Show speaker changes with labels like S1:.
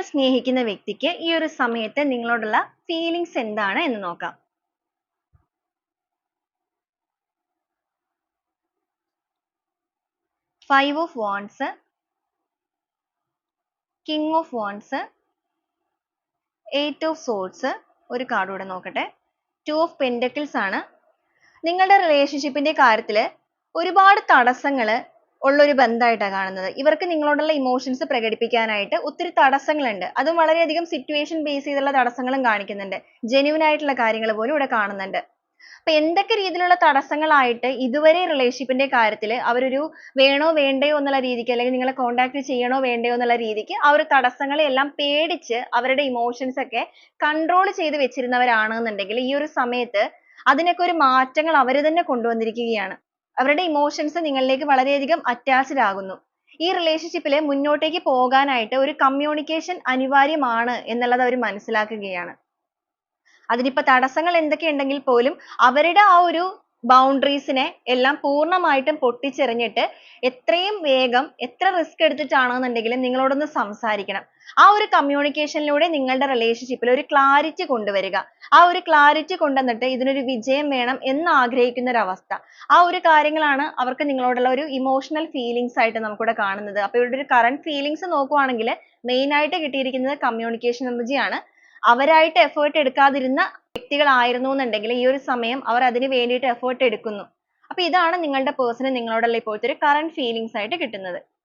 S1: നിങ്ങൾ സ്നേഹിക്കുന്ന വ്യക്തിക്ക് ഈ ഒരു സമയത്ത് നിങ്ങളോടുള്ള ഫീലിങ്സ് എന്താണ് എന്ന് നോക്കാം. Five of Wands, King of Wands, Eight of Swords, ഒരു കാർഡ് കൂടെ നോക്കട്ടെ. Two of Pentacles ആണ്. നിങ്ങളുടെ റിലേഷൻഷിപ്പിന്റെ കാര്യത്തിൽ ഒരുപാട് തടസ്സങ്ങൾ ഉള്ള ഒരു ബന്ധമായിട്ടാണ് കാണുന്നത്. ഇവർക്ക് നിങ്ങളോടുള്ള ഇമോഷൻസ് പ്രകടിപ്പിക്കാനായിട്ട് ഒത്തിരി തടസ്സങ്ങളുണ്ട്. അതും വളരെയധികം സിറ്റുവേഷൻ ബേസ് ചെയ്തുള്ള തടസ്സങ്ങളും കാണിക്കുന്നുണ്ട്. ജെന്യുവൻ ആയിട്ടുള്ള കാര്യങ്ങൾ പോലും ഇവിടെ കാണുന്നുണ്ട്. അപ്പൊ എന്തൊക്കെ രീതിയിലുള്ള തടസ്സങ്ങളായിട്ട് ഇതുവരെ റിലേഷൻഷിപ്പിന്റെ കാര്യത്തിൽ അവരൊരു വേണോ വേണ്ടയോ എന്നുള്ള രീതിക്ക്, അല്ലെങ്കിൽ നിങ്ങളെ കോണ്ടാക്ട് ചെയ്യണോ വേണ്ടയോ എന്നുള്ള രീതിക്ക് ആ ഒരു തടസ്സങ്ങളെ എല്ലാം പേടിച്ച് അവരുടെ ഇമോഷൻസ് ഒക്കെ കൺട്രോൾ ചെയ്ത് വെച്ചിരുന്നവരാണെന്നുണ്ടെങ്കിൽ ഈ ഒരു സമയത്ത് അതിനൊക്കെ ഒരു മാറ്റങ്ങൾ അവർ തന്നെ കൊണ്ടുവന്നിരിക്കുകയാണ്. അവരുടെ ഇമോഷൻസ് നിങ്ങളിലേക്ക് വളരെയധികം അറ്റാച്ച്ഡ് ആകുന്നു. ഈ റിലേഷൻഷിപ്പിൽ മുന്നോട്ടേക്ക് പോകാനായിട്ട് ഒരു കമ്മ്യൂണിക്കേഷൻ അനിവാര്യമാണ് എന്നുള്ളത് അവർ മനസ്സിലാക്കുകയാണ്. അതിനിപ്പോ തടസ്സങ്ങൾ എന്തൊക്കെയുണ്ടെങ്കിൽ പോലും അവരുടെ ആ ഒരു ബൗണ്ടറീസിനെ എല്ലാം പൂർണ്ണമായിട്ടും പൊട്ടിച്ചെറിഞ്ഞിട്ട് എത്രയും വേഗം എത്ര റിസ്ക് എടുത്തിട്ടാണെന്നുണ്ടെങ്കിലും നിങ്ങളോടൊന്ന് സംസാരിക്കണം. ആ ഒരു കമ്മ്യൂണിക്കേഷനിലൂടെ നിങ്ങളുടെ റിലേഷൻഷിപ്പിൽ ഒരു ക്ലാരിറ്റി കൊണ്ടുവരിക. ആ ഒരു ക്ലാരിറ്റി കൊണ്ടുവന്നിട്ട് ഇതിനൊരു വിജയം വേണം എന്ന് ആഗ്രഹിക്കുന്ന ഒരു അവസ്ഥ. ആ ഒരു കാര്യങ്ങളാണ് അവർക്ക് നിങ്ങളോടുള്ള ഒരു ഇമോഷണൽ ഫീലിങ്സ് ആയിട്ട് നമുക്കിവിടെ കാണുന്നത്. അപ്പോൾ ഇവിടെ ഒരു കറന്റ് ഫീലിങ്സ് നോക്കുവാണെങ്കിൽ മെയിൻ ആയിട്ട് കിട്ടിയിരിക്കുന്നത് കമ്മ്യൂണിക്കേഷൻ എനർജി ആണ്. അവരായിട്ട് എഫേർട്ട് എടുക്കാതിരുന്ന വ്യക്തികളായിരുന്നു എന്നുണ്ടെങ്കിൽ ഈ ഒരു സമയം അവർ അതിന് വേണ്ടിയിട്ട് എഫേർട്ട് എടുക്കുന്നു. അപ്പൊ ഇതാണ് നിങ്ങളുടെ പേഴ്സണ് നിങ്ങളോടുള്ള ഇപ്പോഴത്തെ ഒരു കറന്റ് ഫീലിങ്സ് ആയിട്ട് കിട്ടുന്നത്.